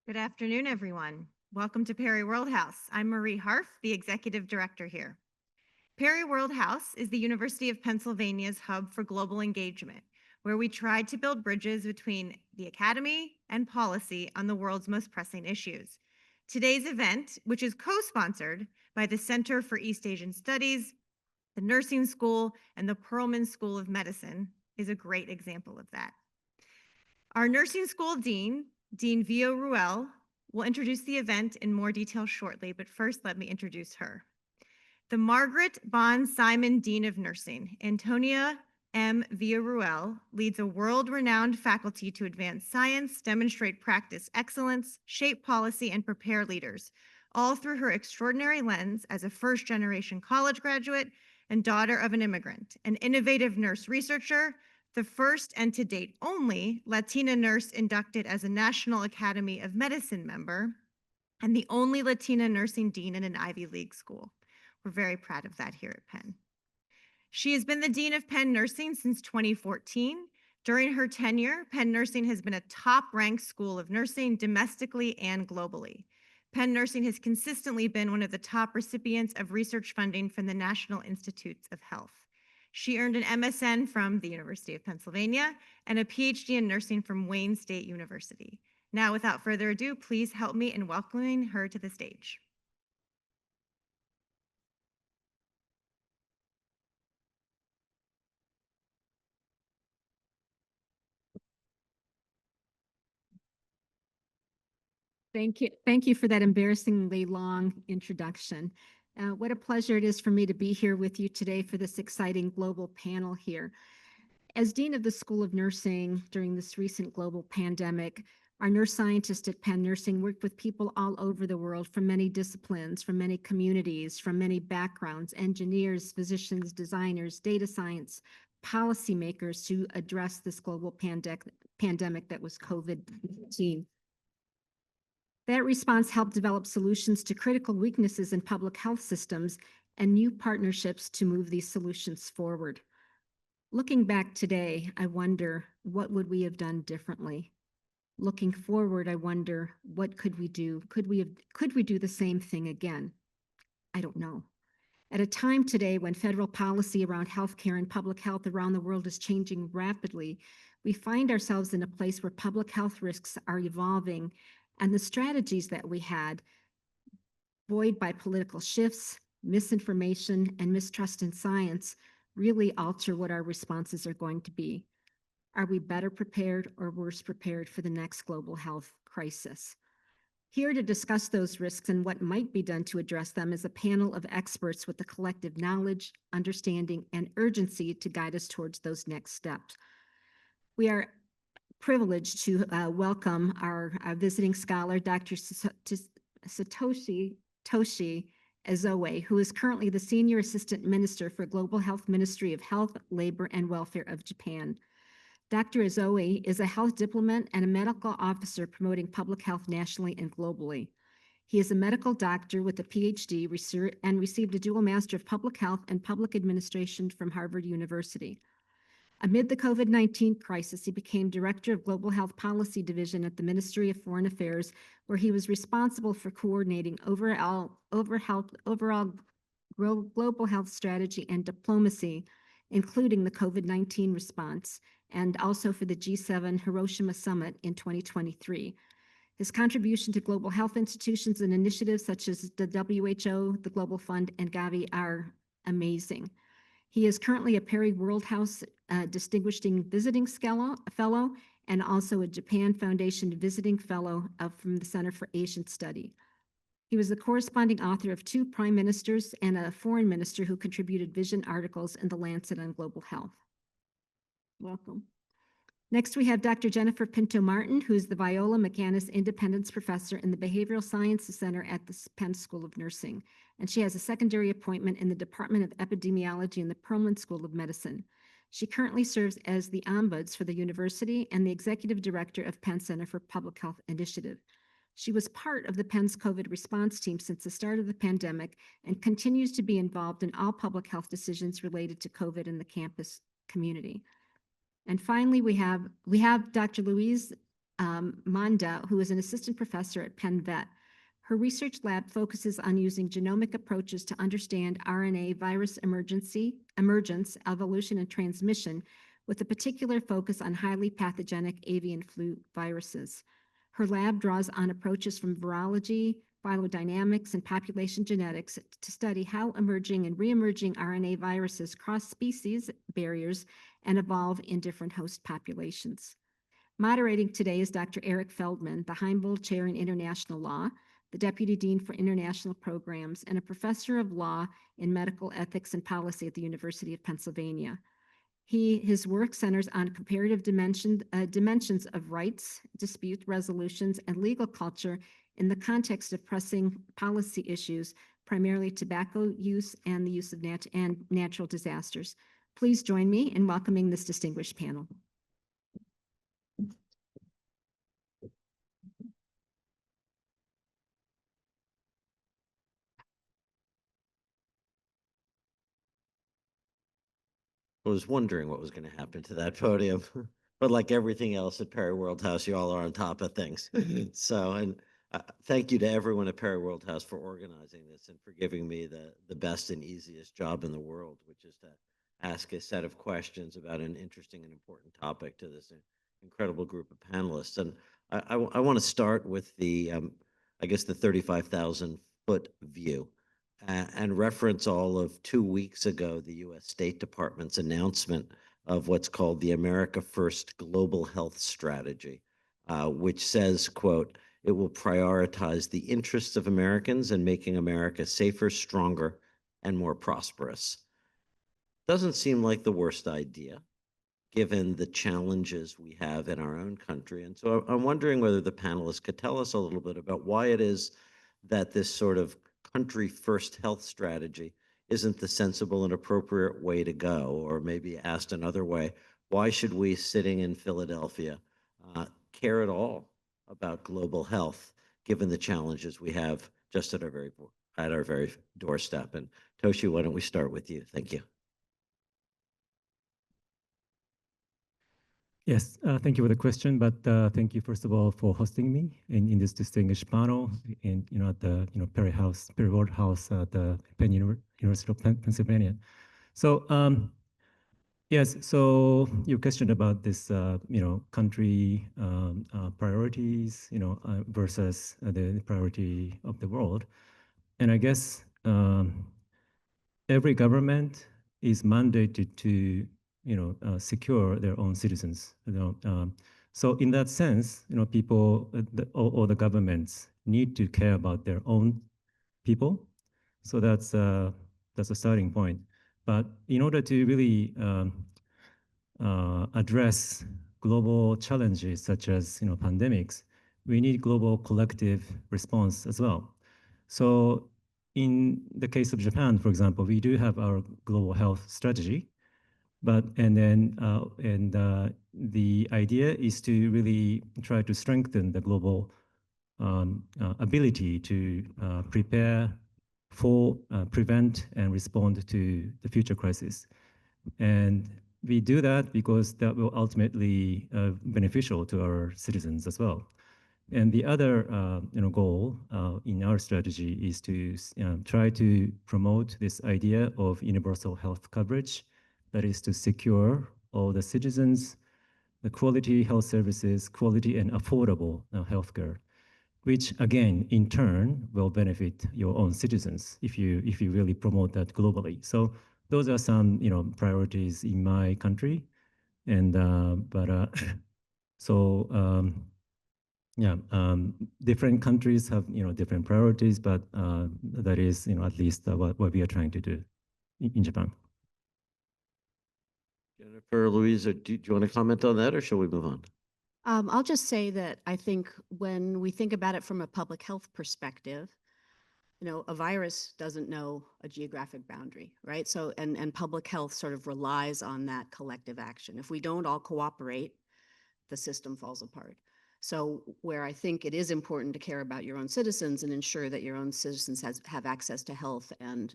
Good afternoon, everyone. Welcome to Perry World House. I'm Marie Harf, the executive director here. Perry World House is the University of Pennsylvania's hub for global engagement, where we tried to build bridges between the academy and policy on the world's most pressing issues. Today's event, which is co-sponsored by the Center for East Asian Studies, the Nursing School, and the Perelman School of Medicine, is a great example of that. Our nursing school dean, Dean Vio Ruel, will introduce the event in more detail shortly, but first let me introduce her. The Margaret Bond Simon Dean of Nursing, Antonia M. Villarruel, leads a world-renowned faculty to advance science, demonstrate practice excellence, shape policy, and prepare leaders, all through her extraordinary lens as a first-generation college graduate and daughter of an immigrant, an innovative nurse researcher, the first and to date only Latina nurse inducted as a National Academy of Medicine member, and the only Latina nursing dean in an Ivy League school. We're very proud of that here at Penn. She has been the Dean of Penn Nursing since 2014. During her tenure, Penn Nursing has been a top-ranked school of nursing domestically and globally. Penn Nursing has consistently been one of the top recipients of research funding from the National Institutes of Health. She earned an MSN from the University of Pennsylvania and a PhD in nursing from Wayne State University. Now, without further ado, please help me in welcoming her to the stage. Thank you. Thank you for that embarrassingly long introduction. What a pleasure it is for me to be here with you today for this exciting global panel here. As Dean of the School of Nursing during this recent global pandemic, our nurse scientists at Penn Nursing worked with people all over the world from many disciplines, from many communities, from many backgrounds, engineers, physicians, designers, data science, policymakers to address this global pandemic that was COVID-19. That response helped develop solutions to critical weaknesses in public health systems and new partnerships to move these solutions forward. Looking back today, I wonder, what would we have done differently? Looking forward, I wonder, what could we do? Could we do the same thing again? I don't know. At a time today when federal policy around healthcare and public health around the world is changing rapidly, we find ourselves in a place where public health risks are evolving, and the strategies that we had, buoyed by political shifts, misinformation, and mistrust in science, really alter what our responses are going to be. Are we better prepared or worse prepared for the next global health crisis? Here to discuss those risks and what might be done to address them is a panel of experts with the collective knowledge, understanding, and urgency to guide us towards those next steps. We are privileged to welcome our visiting scholar, Dr. Satoshi Ezoe, who is currently the Senior Assistant Minister for Global Health Ministry of Health, Labor, and Welfare of Japan. Dr. Ezoe is a health diplomat and a medical officer promoting public health nationally and globally. He is a medical doctor with a PhD and received a dual Master of Public Health and Public Administration from Harvard University. Amid the COVID-19 crisis, he became Director of Global Health Policy Division at the Ministry of Foreign Affairs, where he was responsible for coordinating overall global health strategy and diplomacy, including the COVID-19 response, and also for the G7 Hiroshima Summit in 2023. His contribution to global health institutions and initiatives such as the WHO, the Global Fund, and Gavi are amazing. He is currently a Perry World House Distinguished Visiting Fellow and also a Japan Foundation Visiting Fellow from the Center for Asian Study. He was the corresponding author of 2 prime ministers and a foreign minister who contributed vision articles in The Lancet on Global Health. Welcome. Next, we have Dr. Jennifer Pinto-Martin, who is the Viola McAnnis Independence Professor in the Behavioral Sciences Center at the Penn School of Nursing, and she has a secondary appointment in the Department of Epidemiology in the Perelman School of Medicine. She currently serves as the Ombuds for the university and the Executive Director of Penn Center for Public Health Initiative. She was part of the Penn's COVID response team since the start of the pandemic and continues to be involved in all public health decisions related to COVID in the campus community. And finally, we have Dr. Louise Manda, who is an assistant professor at Penn Vet. Her research lab focuses on using genomic approaches to understand RNA virus emergence, evolution, and transmission, with a particular focus on highly pathogenic avian flu viruses. Her lab draws on approaches from virology, phylogenomics, and population genetics to study how emerging and re-emerging RNA viruses cross species barriers and evolve in different host populations. Moderating today is Dr. Eric Feldman, the Heimbold Chair in International Law, the Deputy Dean for International Programs, and a Professor of Law in Medical Ethics and Policy at the University of Pennsylvania. His work centers on comparative dimensions of rights, dispute resolutions, and legal culture in the context of pressing policy issues, primarily tobacco use and the use of natural disasters. Please join me in welcoming this distinguished panel. I was wondering what was going to happen to that podium. But like everything else at Perry Worldhouse, you all are on top of things. So, and thank you to everyone at Perry Worldhouse for organizing this and for giving me the best and easiest job in the world, which is to ask a set of questions about an interesting and important topic to this incredible group of panelists. And I want to start with I guess, the 35,000-foot view. And reference all of 2 weeks ago, the U.S. State Department's announcement of what's called the America First Global Health Strategy, which says, quote, "It will prioritize the interests of Americans in making America safer, stronger, and more prosperous." Doesn't seem like the worst idea, given the challenges we have in our own country. And so I'm wondering whether the panelists could tell us a little bit about why it is that this sort of country first health strategy isn't the sensible and appropriate way to go, or maybe asked another way, why should we sitting in Philadelphia care at all about global health, given the challenges we have just at our very doorstep? And Toshi, why don't we start with you? Thank you. Yes, thank you for the question, but thank you first of all for hosting me in this distinguished panel, in at the Perry World House at the University of Pennsylvania. So yes, so your question about this country priorities versus the priority of the world, and I guess every government is mandated to secure their own citizens. So in that sense, people or the governments need to care about their own people. So that's a starting point. But in order to really address global challenges such as pandemics, we need global collective response as well. So in the case of Japan, for example, we do have our global health strategy, but the idea is to really try to strengthen the global ability to prepare for, prevent, and respond to the future crisis. And we do that because that will ultimately beneficial to our citizens as well. And the other goal in our strategy is to try to promote this idea of universal health coverage, that is to secure all the citizens the quality health services, quality and affordable healthcare, which again, in turn, will benefit your own citizens if you really promote that globally. So those are some priorities in my country, and different countries have different priorities, but that is at least what we are trying to do in Japan. Jennifer, Louisa, do you want to comment on that, or shall we move on? I'll just say that I think when we think about it from a public health perspective, a virus doesn't know a geographic boundary, right? So, and public health sort of relies on that collective action. If we don't all cooperate, the system falls apart. So where I think it is important to care about your own citizens and ensure that your own citizens have access to health and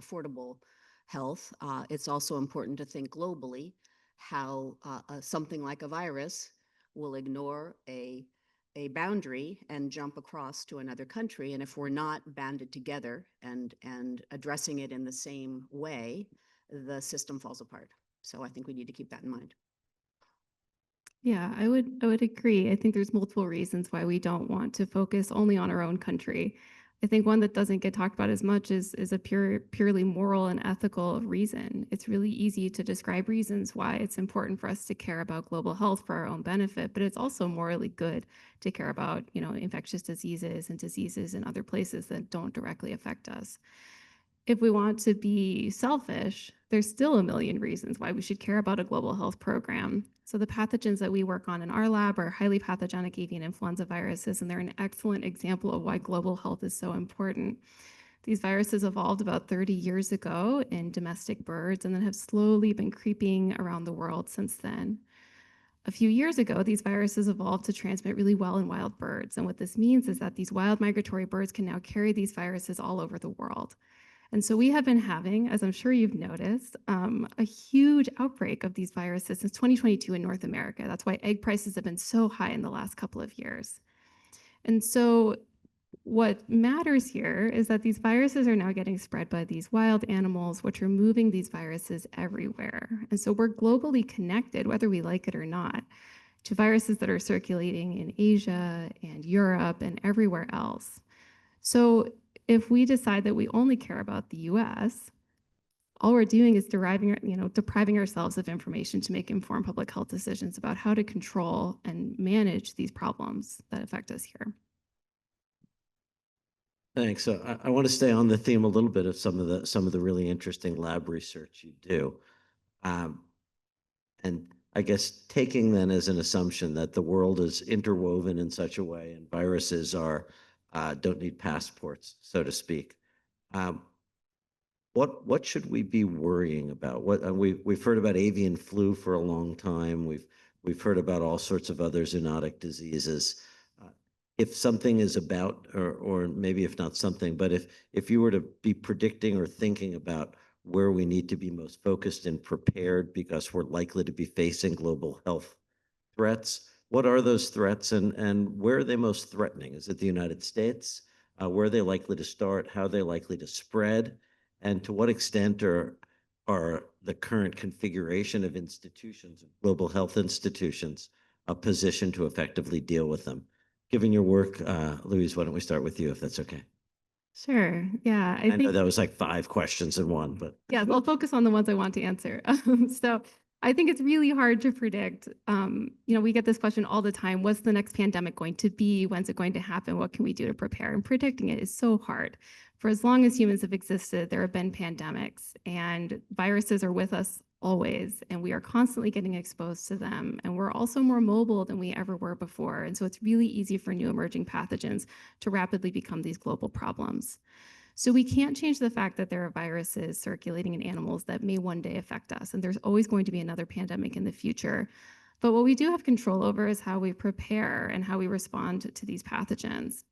affordable health, it's also important to think globally how something like a virus will ignore a boundary and jump across to another country. And if we're not banded together and addressing it in the same way, the system falls apart. So I think we need to keep that in mind. Yeah, I would agree. I think there's multiple reasons why we don't want to focus only on our own country. I think one that doesn't get talked about as much is a purely moral and ethical reason. It's really easy to describe reasons why it's important for us to care about global health for our own benefit, but it's also morally good to care about, infectious diseases and diseases in other places that don't directly affect us. If we want to be selfish, there's still a million reasons why we should care about a global health program. So the pathogens that we work on in our lab are highly pathogenic avian influenza viruses, and they're an excellent example of why global health is so important. These viruses evolved about 30 years ago in domestic birds and then have slowly been creeping around the world since then. A few years ago, these viruses evolved to transmit really well in wild birds. And what this means is that these wild migratory birds can now carry these viruses all over the world. And so we have been having, as I'm sure you've noticed, a huge outbreak of these viruses since 2022 in North America. That's why egg prices have been so high in the last couple of years. And so what matters here is that these viruses are now getting spread by these wild animals, which are moving these viruses everywhere. And so we're globally connected, whether we like it or not, to viruses that are circulating in Asia and Europe and everywhere else. So if we decide that we only care about the US, all we're doing is depriving ourselves of information to make informed public health decisions about how to control and manage these problems that affect us here. Thanks. So I want to stay on the theme a little bit of some of the really interesting lab research you do. And I guess taking then as an assumption that the world is interwoven in such a way and viruses don't need passports, so to speak. What should we be worrying about? We've heard about avian flu for a long time. We've heard about all sorts of other zoonotic diseases. If something is about, or maybe if not something, but if you were to be predicting or thinking about where we need to be most focused and prepared because we're likely to be facing global health threats, what are those threats and where are they most threatening? Is it the United States? Where are they likely to start? How are they likely to spread? And to what extent are the current configuration of institutions, global health institutions, a position to effectively deal with them? Given your work, Louise, why don't we start with you, if that's okay? Sure. Yeah, I know think that was like 5 questions in one, but yeah, I'll focus on the ones I want to answer. So I think it's really hard to predict. We get this question all the time. What's the next pandemic going to be? When's it going to happen? What can we do to prepare? And predicting it is so hard. For as long as humans have existed, there have been pandemics, and viruses are with us always, and we are constantly getting exposed to them. And we're also more mobile than we ever were before. And so it's really easy for new emerging pathogens to rapidly become these global problems. So we can't change the fact that there are viruses circulating in animals that may one day affect us, and there's always going to be another pandemic in the future. But what we do have control over is how we prepare and how we respond to these pathogens.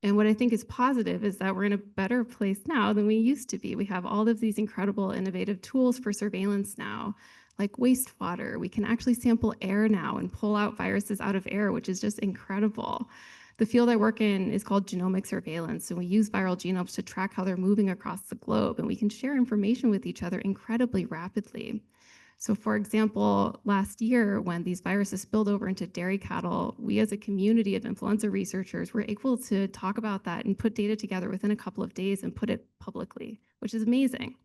And what I think is positive is that we're in a better place now than we used to be. We have all of these incredible innovative tools for surveillance now, like wastewater. We can actually sample air now and pull out viruses out of air, which is just incredible. The field I work in is called genomic surveillance, and we use viral genomes to track how they're moving across the globe, and we can share information with each other incredibly rapidly. So for example, last year when these viruses spilled over into dairy cattle, we as a community of influenza researchers were able to talk about that and put data together within a couple of days and put it publicly, which is amazing.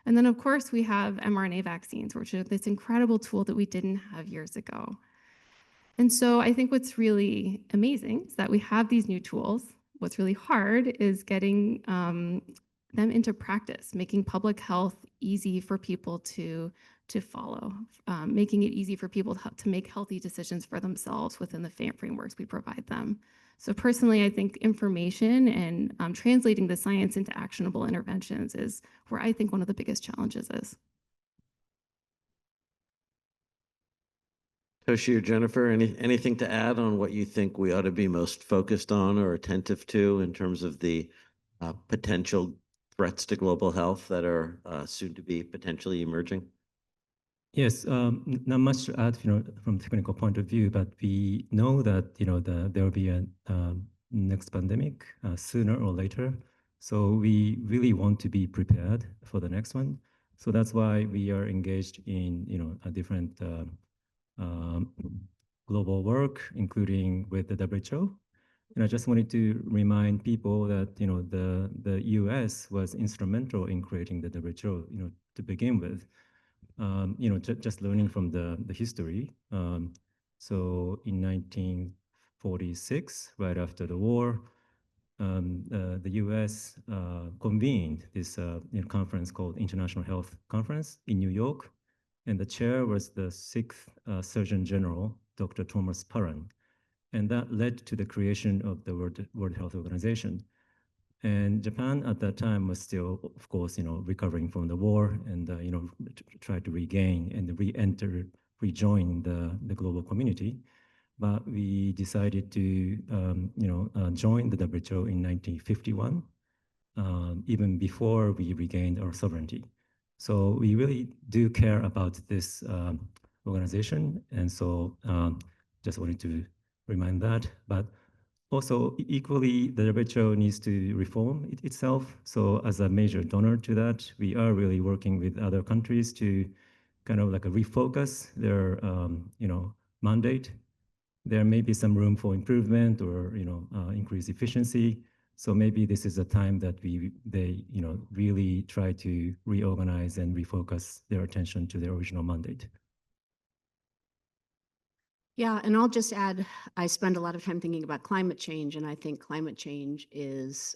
And then of course we have mRNA vaccines, which are this incredible tool that we didn't have years ago. And so I think what's really amazing is that we have these new tools. What's really hard is getting them into practice, making public health easy for people to follow, making it easy for people to make healthy decisions for themselves within the frameworks we provide them. So personally, I think information and translating the science into actionable interventions is where I think one of the biggest challenges is. Toshi or Jennifer, anything to add on what you think we ought to be most focused on or attentive to in terms of the potential threats to global health that are soon to be potentially emerging? Yes, not much to add, from technical point of view, but we know that, there will be a next pandemic sooner or later. So we really want to be prepared for the next one. So that's why we are engaged in, a different um, global work, including with the WHO. And I just wanted to remind people that, the US was instrumental in creating the WHO, to begin with. Just learning from the history. So in 1946, right after the war, the US convened this conference called International Health Conference in New York. And the chair was the sixth Surgeon General, Dr. Thomas Parran. And that led to the creation of the World Health Organization. And Japan at that time was still, of course, recovering from the war and, try to regain and re-enter, rejoin the global community. But we decided to, join the WHO in 1951, even before we regained our sovereignty. So we really do care about this organization. And so just wanted to remind that. But also, equally, the WHO needs to reform itself. So as a major donor to that, we are really working with other countries to kind of like refocus their, mandate. There may be some room for improvement or, increase efficiency. So maybe this is a time that they, really try to reorganize and refocus their attention to their original mandate. Yeah, and I'll just add, I spend a lot of time thinking about climate change, and I think climate change is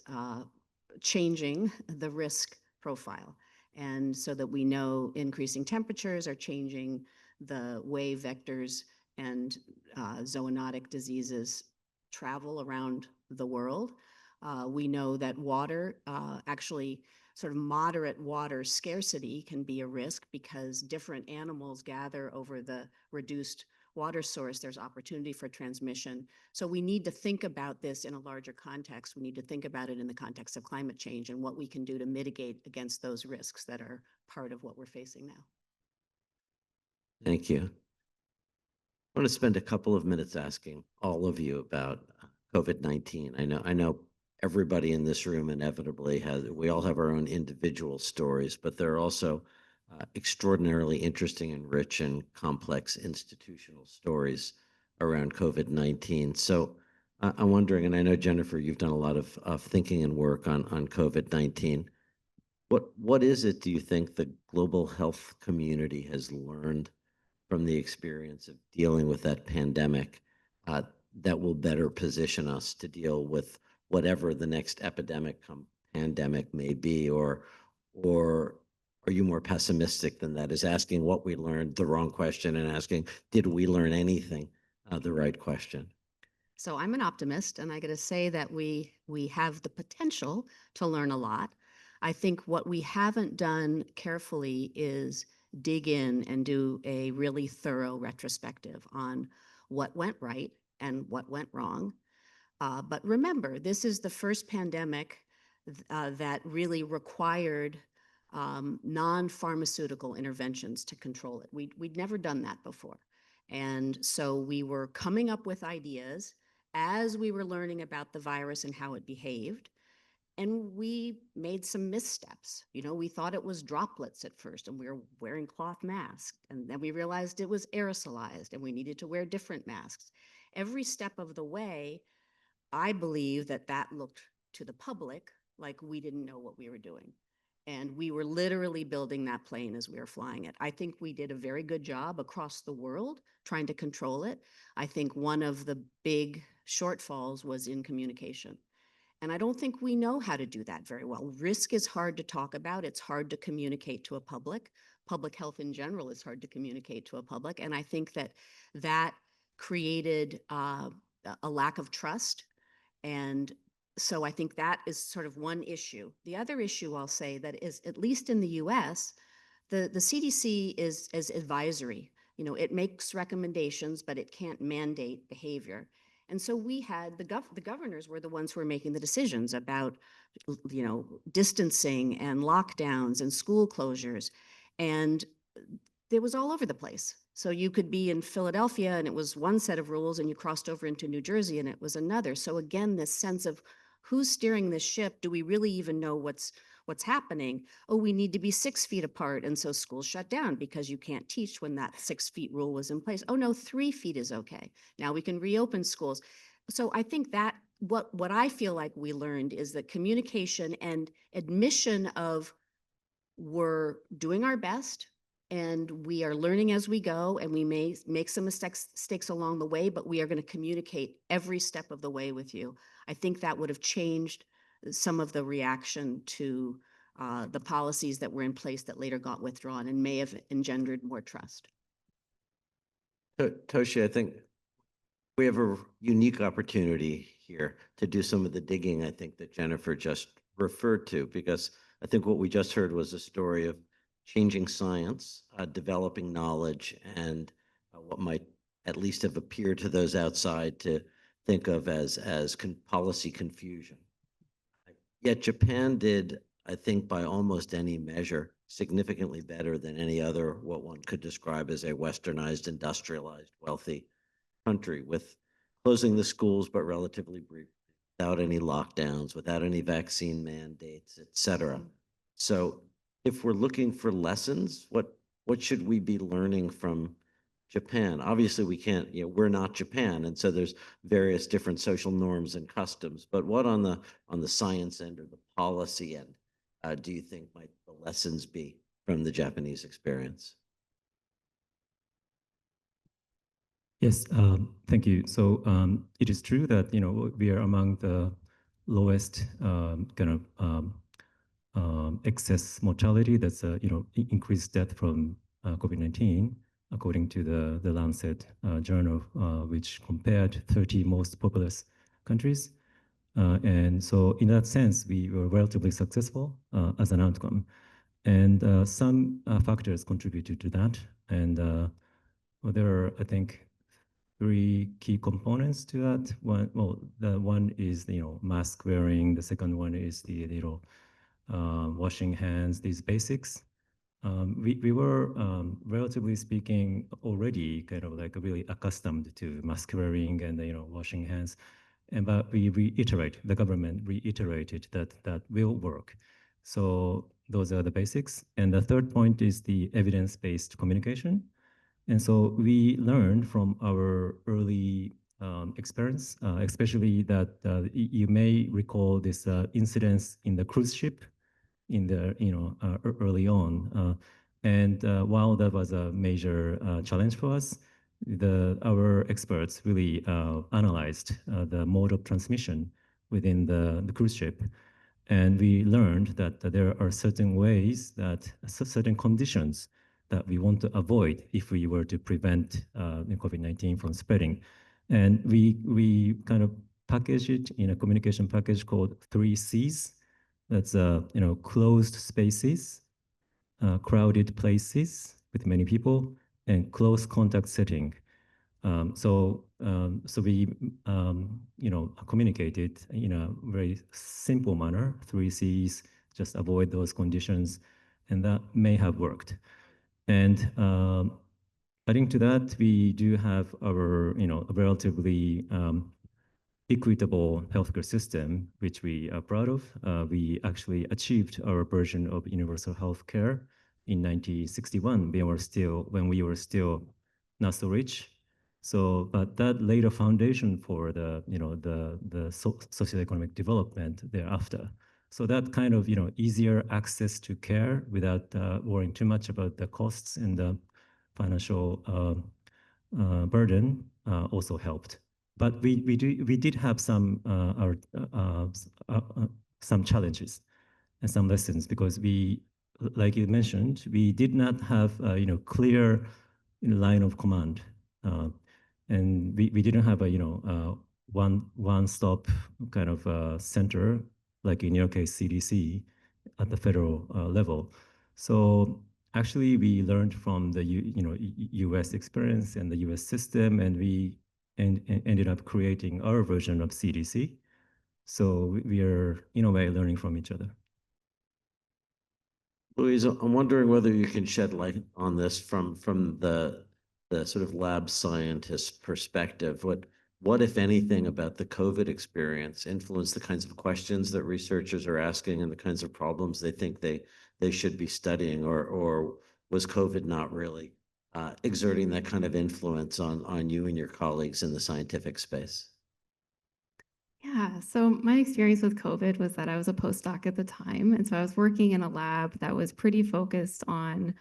changing the risk profile. And so that we know increasing temperatures are changing the way vectors and zoonotic diseases travel around the world. We know that water, actually sort of moderate water scarcity can be a risk because different animals gather over the reduced water source. There's opportunity for transmission. So we need to think about this in a larger context. We need to think about it in the context of climate change and what we can do to mitigate against those risks that are part of what we're facing now. Thank you. I want to spend a couple of minutes asking all of you about COVID-19. I know everybody in this room inevitably we all have our own individual stories, but there are also extraordinarily interesting and rich and complex institutional stories around COVID-19. So I'm wondering, and I know, Jennifer, you've done a lot of thinking and work on COVID-19. What is it, do you think, the global health community has learned from the experience of dealing with that pandemic that will better position us to deal with whatever the next pandemic may be, or are you more pessimistic than that? Is asking what we learned the wrong question, and asking, did we learn anything, the right question? So I'm an optimist, and I got to say that we have the potential to learn a lot. I think what we haven't done carefully is dig in and do a really thorough retrospective on what went right and what went wrong. But remember, this is the first pandemic that really required non-pharmaceutical interventions to control it. We'd never done that before. And so we were coming up with ideas as we were learning about the virus and how it behaved. And we made some missteps. We thought it was droplets at first, and we were wearing cloth masks. And then we realized it was aerosolized, and we needed to wear different masks. Every step of the way, I believe that looked to the public like we didn't know what we were doing. And we were literally building that plane as we were flying it. I think we did a very good job across the world trying to control it. I think one of the big shortfalls was in communication. And I don't think we know how to do that very well. Risk is hard to talk about. It's hard to communicate to a public. Public health in general is hard to communicate to a public. And I think that created a lack of trust. And so I think that is sort of one issue. The other issue I'll say that is, at least in the US, the CDC is advisory. It makes recommendations, but it can't mandate behavior. And so we had the governors were the ones who were making the decisions about, distancing and lockdowns and school closures. And it was all over the place. So you could be in Philadelphia and it was one set of rules, and you crossed over into New Jersey and it was another. So again, this sense of who's steering this ship? Do we really even know what's happening? Oh, we need to be 6 feet apart. And so schools shut down because you can't teach when that 6 feet rule was in place. Oh no, 3 feet is okay. Now we can reopen schools. So I think that what I feel like we learned is that communication and admission of we're doing our best and we are learning as we go, and we may make some mistakes along the way, but we are going to communicate every step of the way with you. I think that would have changed some of the reaction to the policies that were in place that later got withdrawn and may have engendered more trust. Toshi, I think we have a unique opportunity here to do some of the digging, I think, that Jennifer just referred to, because I think what we just heard was a story of changing science, developing knowledge, and what might at least have appeared to those outside to think of as policy confusion. Yet Japan did, I think, by almost any measure, significantly better than any other what one could describe as a westernized, industrialized, wealthy country, with closing the schools but relatively brief, without any lockdowns, without any vaccine mandates, et cetera. So if we're looking for lessons, what should we be learning from Japan? Obviously, we can't, we're not Japan, and so there's various different social norms and customs. But what on the science end or the policy end do you think might the lessons be from the Japanese experience? Yes, thank you. So it is true that we are among the lowest kind of excess mortality. That's increased death from COVID-19, according to the Lancet journal, which compared 30 most populous countries. And so in that sense, we were relatively successful as an outcome. And some factors contributed to that. And well, there are, I think, 3 key components to that. The one is mask wearing. The second one is the washing hands. These basics. We were relatively speaking already kind of like really accustomed to mask wearing and washing hands, but the government reiterated that will work. So those are the basics. And the third point is the evidence-based communication. And so we learned from our early experience, especially that you may recall this incidents in the cruise ship in the early on. And while that was a major challenge for us, our experts really analyzed the mode of transmission within the cruise ship. And we learned that there are certain ways that certain conditions that we want to avoid if we were to prevent COVID-19 from spreading. And we kind of package it in a communication package called 3 C's. That's closed spaces, crowded places with many people, and close contact setting. So we communicated in a very simple manner, 3 C's, just avoid those conditions, and that may have worked. And adding to that, we do have our relatively equitable healthcare system, which we are proud of. We actually achieved our version of universal healthcare in 1961 when we were still not so rich. So, but that laid a foundation for the socioeconomic development thereafter. So that kind of easier access to care without worrying too much about the costs and the financial burden also helped. But we did have some challenges and some lessons, because we, like you mentioned, we did not have clear line of command, and we didn't have a one-stop kind of center, like in your case CDC at the federal level. So actually, we learned from the U.S. experience and the U.S. system, and we ended up creating our version of CDC. So we are, in a way, learning from each other. Louise, I'm wondering whether you can shed light on this from the sort of lab scientist perspective. What, if anything, about the COVID experience influenced the kinds of questions that researchers are asking and the kinds of problems they think they should be studying, or was COVID not really exerting that kind of influence on you and your colleagues in the scientific space? Yeah, so my experience with COVID was that I was a postdoc at the time. And so I was working in a lab that was pretty focused on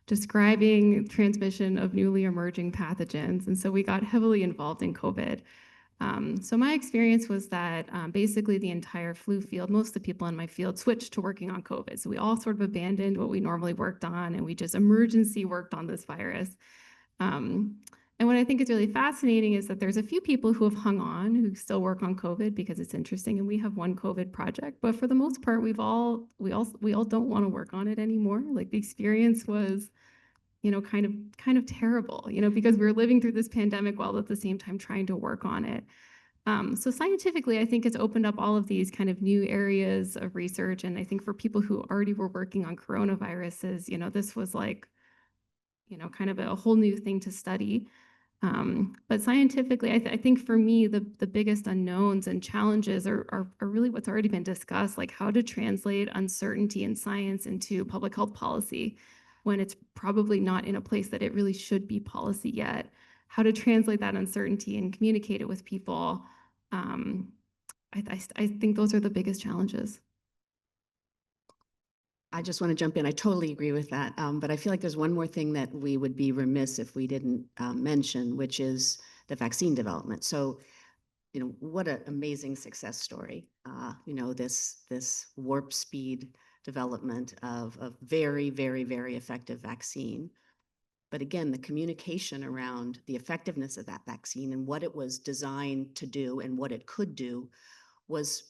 describing transmission of newly emerging pathogens. And so we got heavily involved in COVID. So my experience was that basically the entire flu field, most of the people in my field switched to working on COVID. So we all sort of abandoned what we normally worked on and we just emergency worked on this virus. Um, and what I think is really fascinating is that there's a few people who have hung on who still work on COVID because it's interesting, and we have one COVID project. But for the most part, we all don't want to work on it anymore. Like the experience was, kind of terrible, because we were living through this pandemic while at the same time trying to work on it. So scientifically, I think it's opened up all of these kind of new areas of research. And I think for people who already were working on coronaviruses, this was like, kind of a whole new thing to study. But scientifically, I think for me, the biggest unknowns and challenges are really what's already been discussed, like how to translate uncertainty in science into public health policy when it's probably not in a place that it really should be policy yet. How to translate that uncertainty and communicate it with people. I think those are the biggest challenges. I just want to jump in. I totally agree with that. But I feel like there's one more thing that we would be remiss if we didn't mention, which is the vaccine development. So, what an amazing success story. This warp speed development of a very, very, very effective vaccine. But again, the communication around the effectiveness of that vaccine and what it was designed to do and what it could do was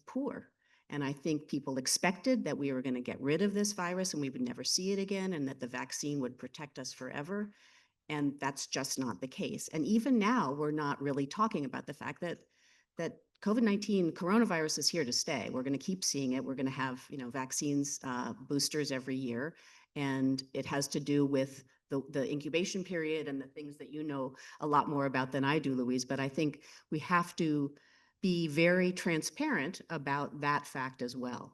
poor. And I think people expected that we were going to get rid of this virus and we would never see it again, and that the vaccine would protect us forever. And that's just not the case. And even now, we're not really talking about the fact that COVID-19 coronavirus is here to stay. We're going to keep seeing it. We're going to have, vaccines, boosters every year. And it has to do with the incubation period and the things that you know a lot more about than I do, Louise. But I think we have to be very transparent about that fact as well.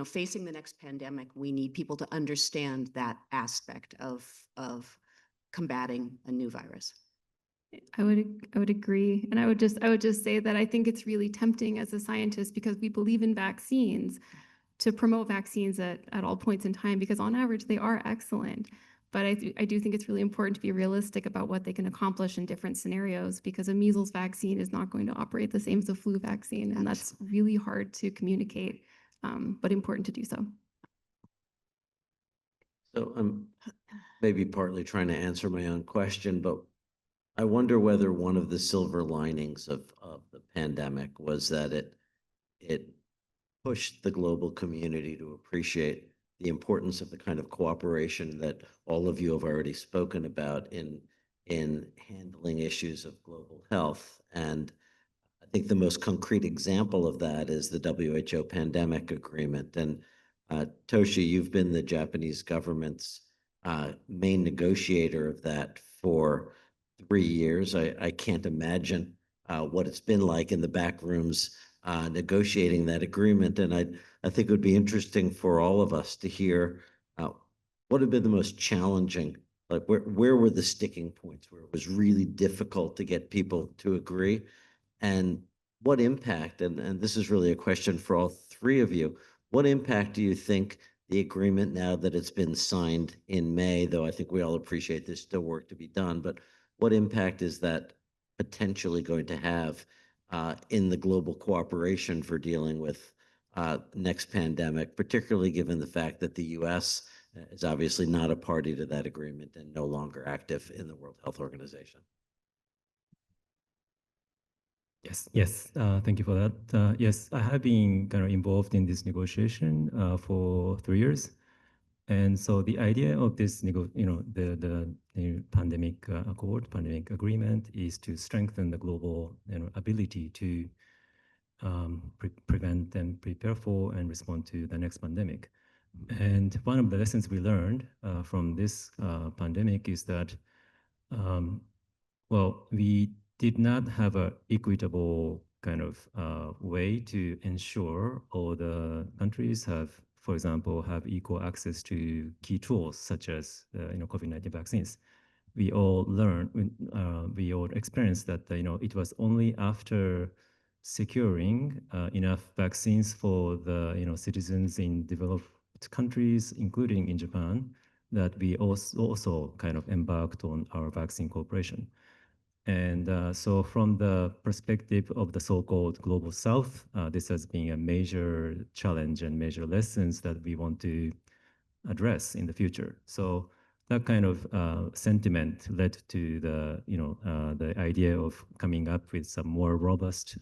Facing the next pandemic, we need people to understand that aspect of combating a new virus. I would agree. And I would just say that I think it's really tempting as a scientist, because we believe in vaccines, to promote vaccines at all points in time, because on average they are excellent. But I do think it's really important to be realistic about what they can accomplish in different scenarios, because a measles vaccine is not going to operate the same as a flu vaccine. And that's really hard to communicate, but important to do so. So I'm maybe partly trying to answer my own question, but I wonder whether one of the silver linings of the pandemic was that it pushed the global community to appreciate the importance of the kind of cooperation that all of you have already spoken about in handling issues of global health. And I think the most concrete example of that is the WHO pandemic agreement. And Toshi, you've been the Japanese government's main negotiator of that for 3 years. I can't imagine what it's been like in the back rooms negotiating that agreement. And I think it would be interesting for all of us to hear what have been the most challenging, like where were the sticking points where it was really difficult to get people to agree, and what impact, and this is really a question for all three of you, what impact do you think the agreement, now that it's been signed in May, though I think we all appreciate there's still work to be done, but what impact is that potentially going to have in the global cooperation for dealing with next pandemic, particularly given the fact that the US is obviously not a party to that agreement and no longer active in the World Health Organization? Yes. Thank you for that. Yes, I have been kind of involved in this negotiation for 3 years. And so the idea of this, the pandemic accord, pandemic agreement, is to strengthen the global ability to prevent and prepare for and respond to the next pandemic. And one of the lessons we learned from this pandemic is that, well, we did not have a equitable kind of way to ensure all the countries have, for example, have equal access to key tools such as COVID-19 vaccines. We all learned, we all experienced that it was only after securing enough vaccines for the citizens in developed countries, including in Japan, that we also kind of embarked on our vaccine cooperation. And so from the perspective of the so-called Global South, this has been a major challenge and major lessons that we want to address in the future. So that kind of sentiment led to the idea of coming up with some more robust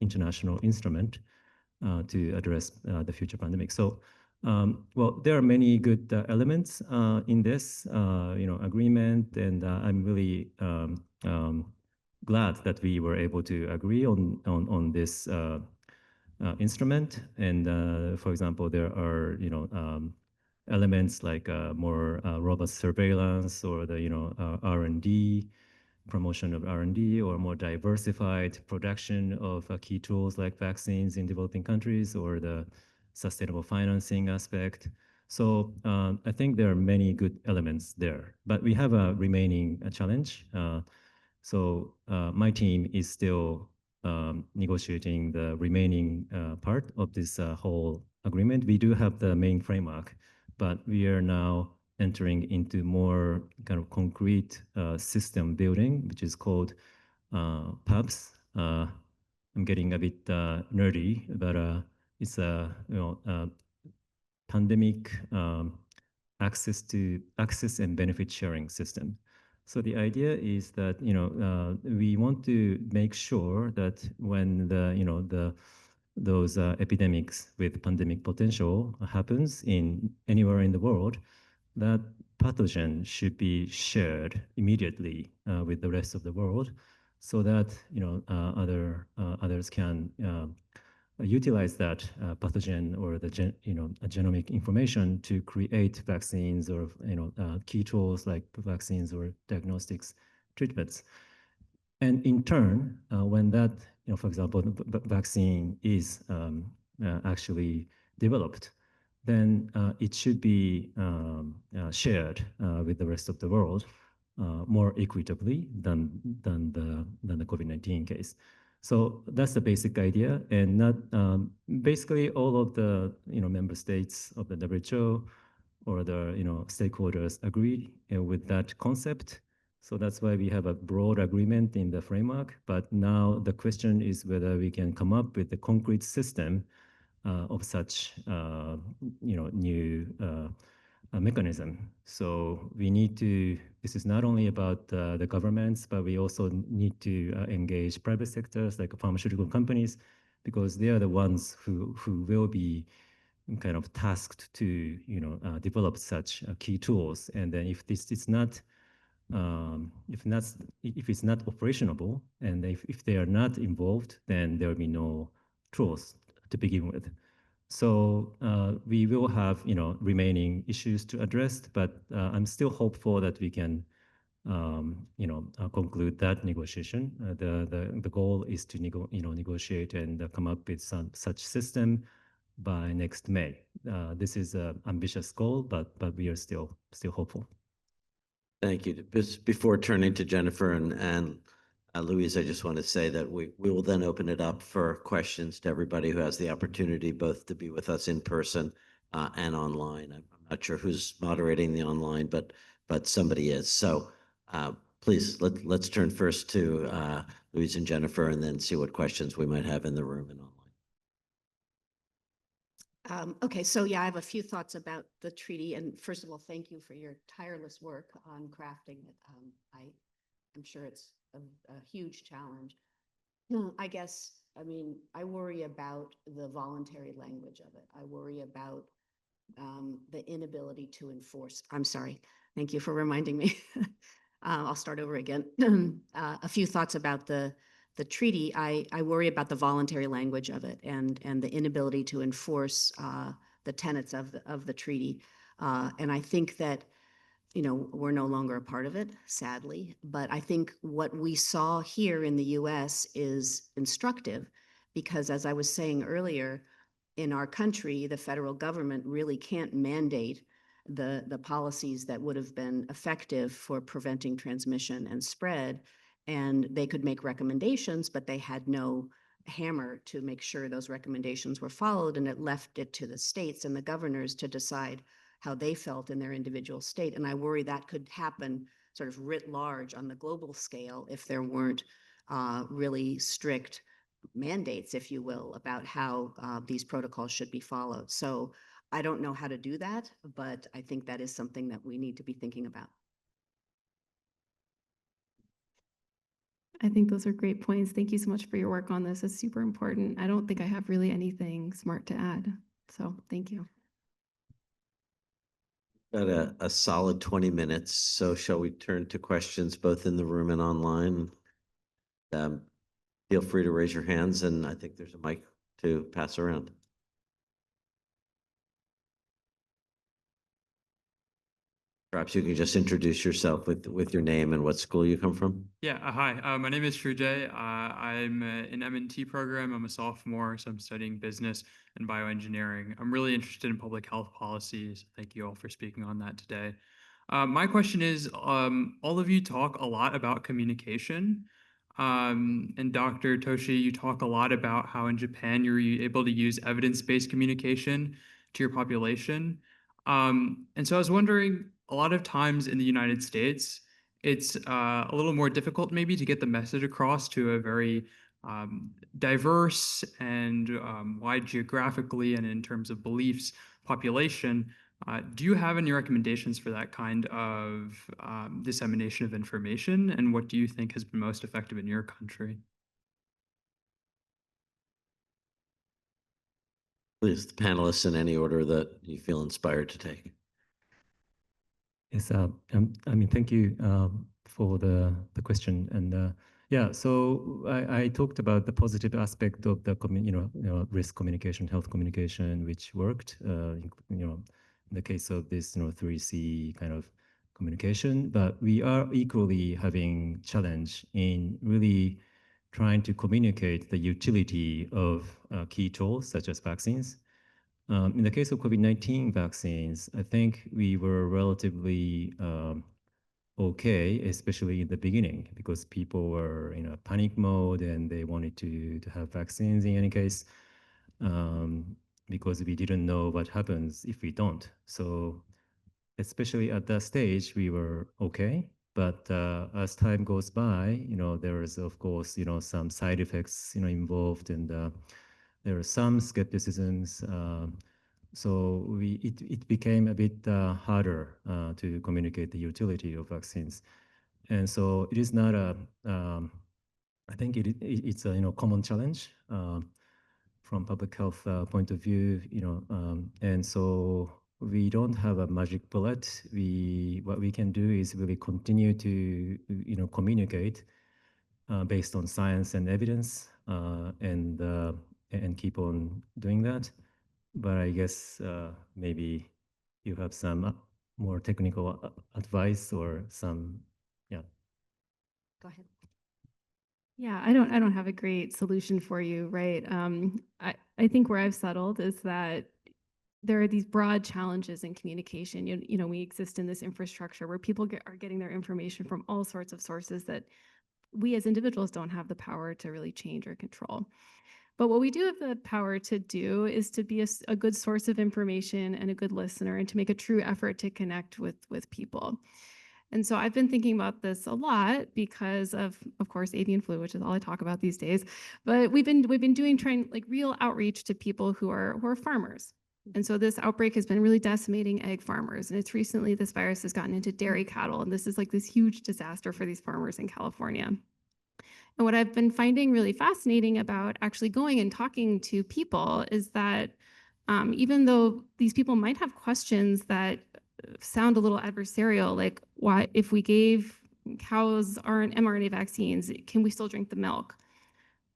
international instrument to address the future pandemic. So, well, there are many good elements in this, agreement, and I'm really glad that we were able to agree on this instrument. And for example, there are elements like more robust surveillance or the R&D, promotion of R&D, or more diversified production of key tools like vaccines in developing countries, or the sustainable financing aspect. So I think there are many good elements there, but we have a remaining challenge. So my team is still negotiating the remaining part of this whole agreement. We do have the main framework, but we are now entering into more kind of concrete system building, which is called PABS. I'm getting a bit nerdy, but it's a pandemic access and benefit sharing system. So the idea is that we want to make sure that when those epidemics with pandemic potential happens in anywhere in the world, that pathogen should be shared immediately with the rest of the world, so that others can utilize that pathogen or the genomic information to create vaccines or key tools like vaccines or diagnostics treatments. And in turn, when that for example, the vaccine is actually developed, then it should be shared with the rest of the world more equitably than the COVID-19 case. So that's the basic idea, and not basically all of the member states of the WHO or the stakeholders agree with that concept. So that's why we have a broad agreement in the framework. But now the question is whether we can come up with a concrete system of such new mechanism. So we need to, this is not only about the governments, but we also need to engage private sectors like pharmaceutical companies, because they are the ones who will be kind of tasked to develop such key tools. And then if this is not if it's not operational, and if they are not involved, then there will be no tools to begin with. So we will have remaining issues to address, but I'm still hopeful that we can conclude that negotiation. The goal is to negotiate and come up with such system by next May. This is an ambitious goal, but we are still hopeful. Thank you. Before turning to Jennifer and Louise, I just want to say that we will then open it up for questions to everybody who has the opportunity both to be with us in person and online. I'm not sure who's moderating the online, but somebody is. So please, let's turn first to Louise and Jennifer, and then see what questions we might have in the room and online. Okay, so yeah, I have a few thoughts about the treaty. And first of all, thank you for your tireless work on crafting it. I'm sure it's a huge challenge. I guess, I mean, I worry about the voluntary language of it. I worry about the inability to enforce. I'm sorry. Thank you for reminding me. I'll start over again. A few thoughts about the treaty. I worry about the voluntary language of it and the inability to enforce the tenets of the treaty. And I think that, you know, we're no longer a part of it, sadly. But I think what we saw here in the US is instructive because, as I was saying earlier, in our country, the federal government really can't mandate the policies that would have been effective for preventing transmission and spread. And they could make recommendations, but they had no hammer to make sure those recommendations were followed. And it left it to the states and the governors to decide how they felt in their individual state. And I worry that could happen sort of writ large on the global scale if there weren't really strict mandates, if you will, about how these protocols should be followed. So I don't know how to do that, but I think that is something that we need to be thinking about. I think those are great points. Thank you so much for your work on this. It's super important. I don't think I have really anything smart to add. So thank you. Got a solid 20 minutes. So shall we turn to questions both in the room and online? Feel free to raise your hands, and I think there's a mic to pass around. Perhaps you can just introduce yourself with your name and what school you come from. Yeah, hi. My name is Trujay. I'm in M&T program. I'm a sophomore, so I'm studying business and bioengineering. I'm really interested in public health policies. Thank you all for speaking on that today. My question is, all of you talk a lot about communication. And Dr. Toshi, you talk a lot about how in Japan you're able to use evidence-based communication to your population. And so I was wondering, a lot of times in the United States, it's a little more difficult maybe to get the message across to a very diverse and wide geographically and in terms of beliefs population. Do you have any recommendations for that kind of dissemination of information? And what do you think has been most effective in your country? Please, the panelists in any order that you feel inspired to take. Yes, I mean, thank you for the question. And yeah, so I talked about the positive aspect of the risk communication, health communication, which worked. In the case of this 3C kind of communication, but we are equally having challenge in really trying to communicate the utility of key tools such as vaccines. In the case of COVID-19 vaccines, I think we were relatively okay, especially in the beginning, because people were in a panic mode and they wanted to have vaccines in any case, because we didn't know what happens if we don't. So especially at that stage, we were okay. But as time goes by, there is, of course, some side effects, involved, and there are some skepticisms. So it became a bit harder to communicate the utility of vaccines. And so it is not I think it's a common challenge from public health point of view, and so we don't have a magic bullet. What we can do is really continue to communicate based on science and evidence, and keep on doing that. But I guess maybe you have some more technical advice or some, yeah. Go ahead. Yeah, I don't have a great solution for you, right? I think where I've settled is that there are these broad challenges in communication. We exist in this infrastructure where people are getting their information from all sorts of sources that we as individuals don't have the power to really change or control. But what we do have the power to do is to be a good source of information and a good listener, and to make a true effort to connect with people. And so I've been thinking about this a lot because of course, avian flu, which is all I talk about these days. But we've been trying like real outreach to people who are farmers. And so this outbreak has been really decimating egg farmers. And it's recently, this virus has gotten into dairy cattle. And this is like this huge disaster for these farmers in California. And what I've been finding really fascinating about actually going and talking to people is that even though these people might have questions that sound a little adversarial, like why, if we gave cows mRNA vaccines, can we still drink the milk?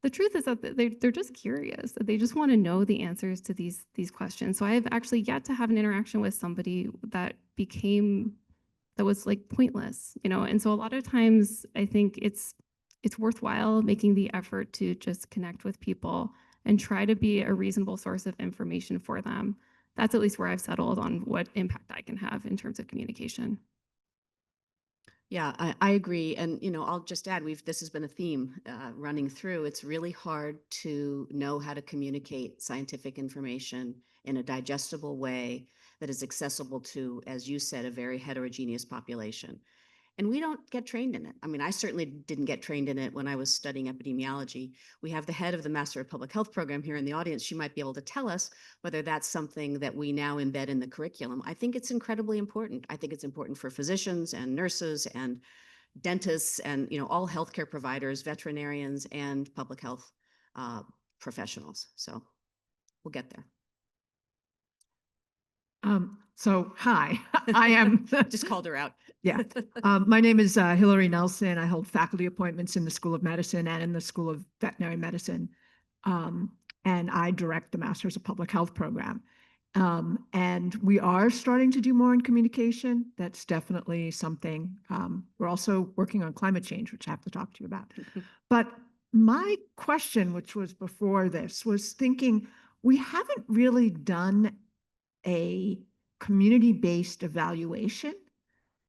the truth is that they're just curious, that they just want to know the answers to these questions. So I've actually yet to have an interaction with somebody that was like pointless, you know. And so a lot of times I think it's worthwhile making the effort to just connect with people and try to be a reasonable source of information for them. That's at least where I've settled on what impact I can have in terms of communication. Yeah, I agree. And, I'll just add, this has been a theme running through. It's really hard to know how to communicate scientific information in a digestible way that is accessible to, as you said, a very heterogeneous population. And we don't get trained in it. I mean, I certainly didn't get trained in it when I was studying epidemiology. We have the head of the Master of Public Health program here in the audience. She might be able to tell us whether that's something that we now embed in the curriculum. I think it's incredibly important. I think it's important for physicians and nurses and dentists and, all healthcare providers, veterinarians, and public health professionals. So we'll get there. So hi, I am. Just called her out. Yeah. My name is Hillary Nelson. I hold faculty appointments in the School of Medicine and in the School of Veterinary Medicine. And I direct the Masters of Public Health program. And we are starting to do more in communication. That's definitely something. We're also working on climate change, which I have to talk to you about. But my question, which was before this, was thinking we haven't really done a community-based evaluation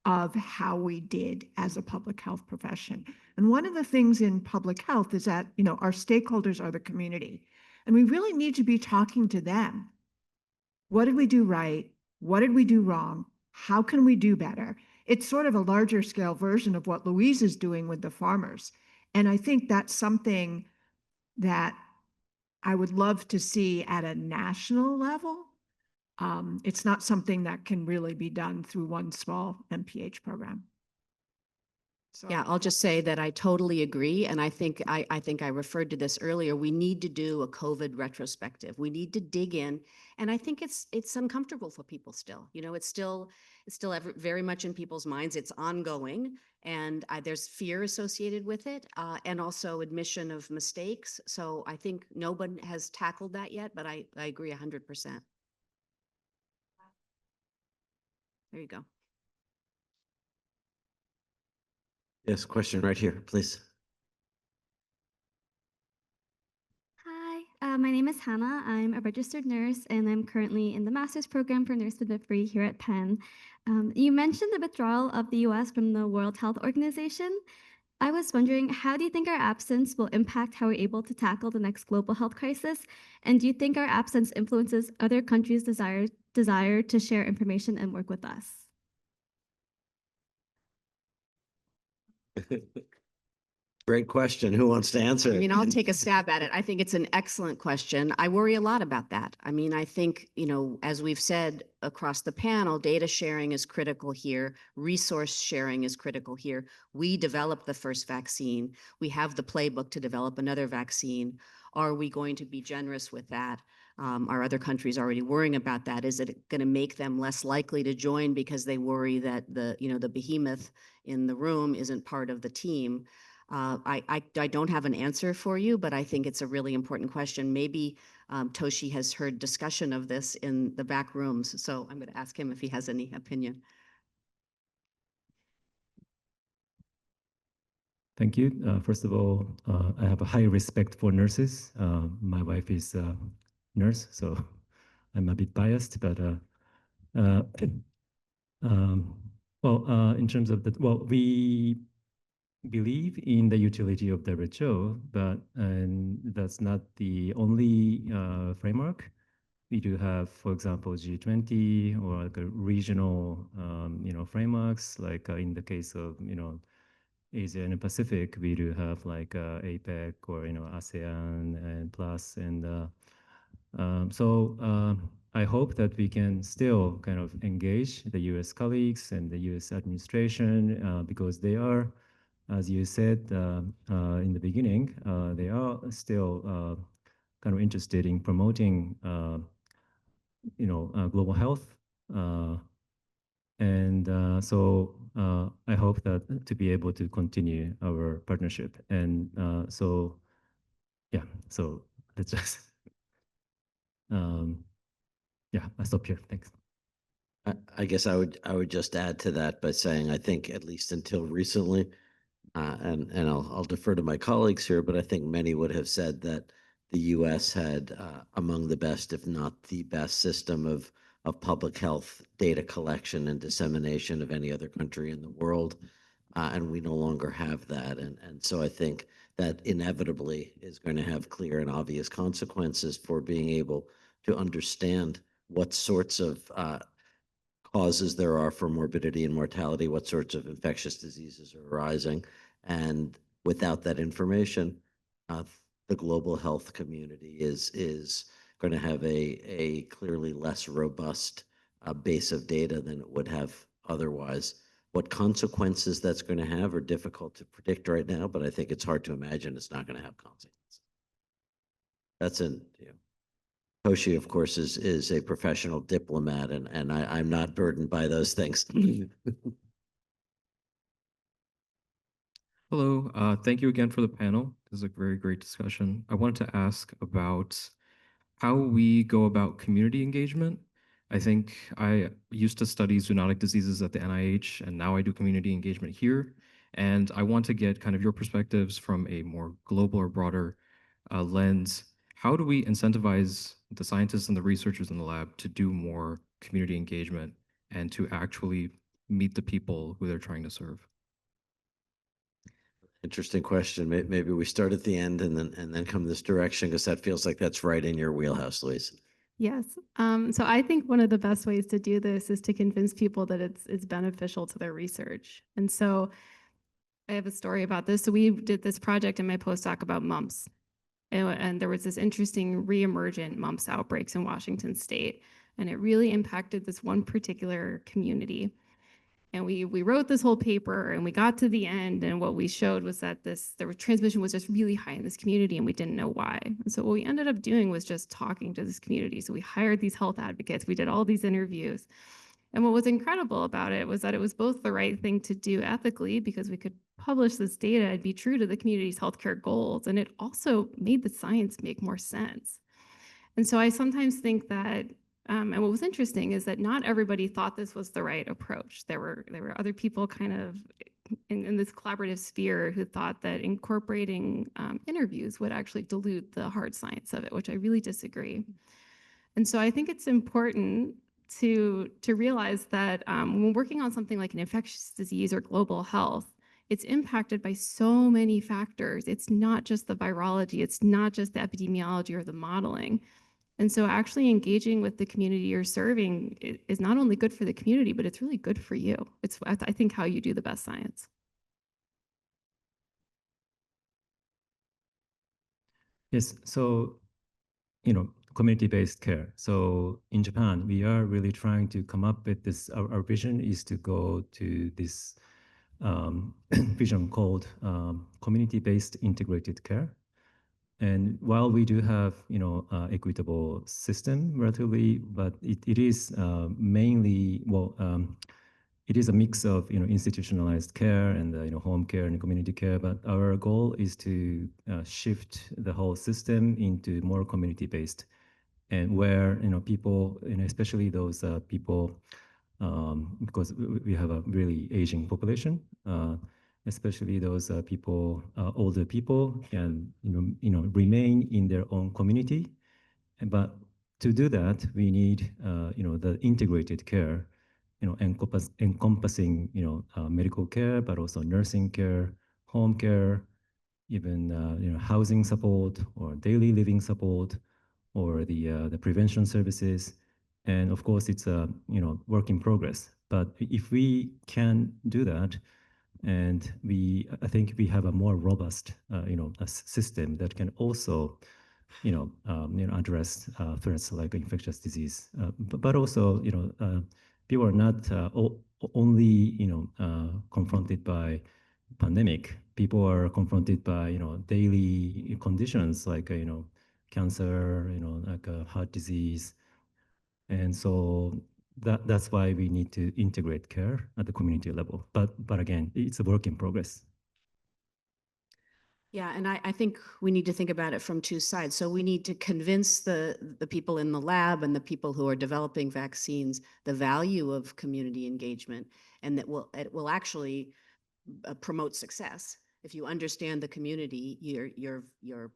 of how we did as a public health profession. And one of the things in public health is that, our stakeholders are the community, and we really need to be talking to them. What did we do right? What did we do wrong? How can we do better? It's sort of a larger scale version of what Louise is doing with the farmers. And I think that's something that I would love to see at a national level. It's not something that can really be done through one small MPH program. So Yeah, I'll just say that I totally agree. And I think I referred to this earlier. We need to do a COVID retrospective. We need to dig in. And I think it's uncomfortable for people still. It's still very much in people's minds. It's ongoing. And there's fear associated with it, and also admission of mistakes. So I think no one has tackled that yet, but I agree 100%. There you go. Yes, question right here, please. Hi, my name is Hannah. I'm a registered nurse, and I'm currently in the master's program for nurse midwifery here at Penn. You mentioned the withdrawal of the U.S. from the World Health Organization. I was wondering, how do you think our absence will impact how we're able to tackle the next global health crisis? And do you think our absence influences other countries' desire to share information and work with us? Great question. Who wants to answer I it? mean, I'll take a stab at it. I think it's an excellent question. I worry a lot about that. I mean, I think, as we've said across the panel, data sharing is critical here. Resource sharing is critical here. We developed the first vaccine. We have the playbook to develop another vaccine. Are we going to be generous with that? Are other countries already worrying about that? Is it going to make them less likely to join because they worry that the behemoth in the room isn't part of the team? I don't have an answer for you, but I think it's a really important question. Maybe Toshi has heard discussion of this in the back rooms, so I'm going to ask him if he has any opinion. Thank you. First of all, I have a high respect for nurses. My wife is a nurse, so I'm a bit biased, but in terms of we believe in the utility of WHO, but that's not the only framework. We do have, for example, G20 or like a regional, frameworks. Like in the case of, Asia and Pacific, we do have like APEC or ASEAN and plus, and I hope that we can still kind of engage the U.S. colleagues and the U.S. administration because they are, as you said in the beginning, they are still kind of interested in promoting, global health. I hope that to be able to continue our partnership. And yeah, so let's just, yeah, I stop here. Thanks. I guess I would just add to that by saying I think at least until recently, and I'll defer to my colleagues here, but I think many would have said that the U.S. had among the best, if not the best, system of public health data collection and dissemination of any other country in the world, and we no longer have that, and so I think that inevitably is going to have clear and obvious consequences for being able to understand what sorts of causes there are for morbidity and mortality, what sorts of infectious diseases are arising. And without that information, uh, the global health community is going to have a clearly less robust base of data than it would have otherwise. What consequences that's going to have are difficult to predict right now, but I think it's hard to imagine it's not going to have consequences. That's an, you know, Toshi, of course, is a professional diplomat, and I'm not burdened by those things. Hello, thank you again for the panel. This is a very great discussion. I wanted to ask about how we go about community engagement. I think I used to study zoonotic diseases at the NIH, and now I do community engagement here. And I want to get kind of your perspectives from a more global or broader lens. How do we incentivize the scientists and the researchers in the lab to do more community engagement and to actually meet the people who they're trying to serve? Interesting question. Maybe we start at the end and then come this direction, because that feels like that's right in your wheelhouse, Louise. Yes. So I think one of the best ways to do this is to convince people that it's beneficial to their research. And so I have a story about this. So we did this project in my postdoc about mumps. And there was this interesting reemergent mumps outbreaks in Washington state. And it really impacted this one particular community. And we wrote this whole paper and we got to the end, and what we showed was that transmission was just really high in this community and we didn't know why. And so what we ended up doing was just talking to this community. So we hired these health advocates, we did all these interviews. And what was incredible about it was that it was both the right thing to do ethically, because we could publish this data and be true to the community's healthcare goals. And it also made the science make more sense. And so I sometimes think that, and what was interesting is that not everybody thought this was the right approach. There were other people kind of in this collaborative sphere who thought that incorporating interviews would actually dilute the hard science of it, which I really disagree. And so I think it's important to realize that when we're working on something like an infectious disease or global health, it's impacted by so many factors. It's not just the virology, it's not just the epidemiology or the modeling. And so actually engaging with the community you're serving is not only good for the community, but it's really good for you. It's, I think, how you do the best science. Yes, so, community-based care. So in Japan, we are really trying to come up with this, our vision is to go to this vision called community-based integrated care. And while we do have, equitable system relatively, but it is mainly, it is a mix of, institutionalized care and, home care and community care. But our goal is to shift the whole system into more community-based, and where, people, especially those people, because we have a really aging population, especially those people, older people, can remain in their own community. But to do that, we need the integrated care, encompassing medical care, but also nursing care, home care, even housing support or daily living support, or the prevention services. And of course, it's a work in progress. But if we can do that, and I think we have a more robust a system that can also address threats like infectious disease, but also people are not only confronted by pandemic. People are confronted by daily conditions like cancer, like heart disease, and so that's why we need to integrate care at the community level. But again, it's a work in progress. Yeah, and I think we need to think about it from two sides. So we need to convince the people in the lab and the people who are developing vaccines the value of community engagement, and that it will actually promote success. If you understand the community, your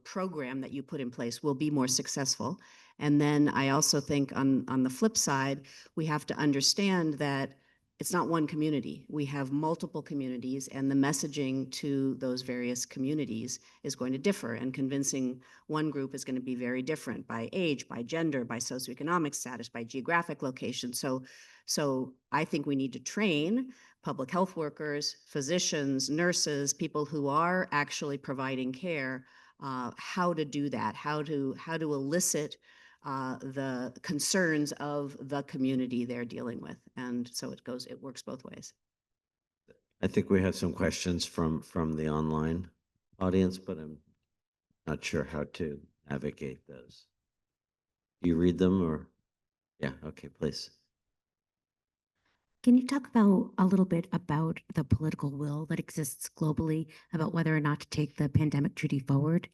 program that you put in place will be more successful. And then I also think on the flip side, we have to understand that it's not one community. We have multiple communities, and the messaging to those various communities is going to differ, and convincing one group is going to be very different by age, by gender, by socioeconomic status, by geographic location. So I think we need to train public health workers, physicians, nurses, people who are actually providing care, how to do that, how to elicit the concerns of the community they're dealing with. And so it works both ways. I think we have some questions from the online audience, but I'm not sure how to navigate those. Do you read them or? Yeah, okay, please. Can you talk about a little bit about the political will that exists globally about whether or not to take the pandemic treaty forward?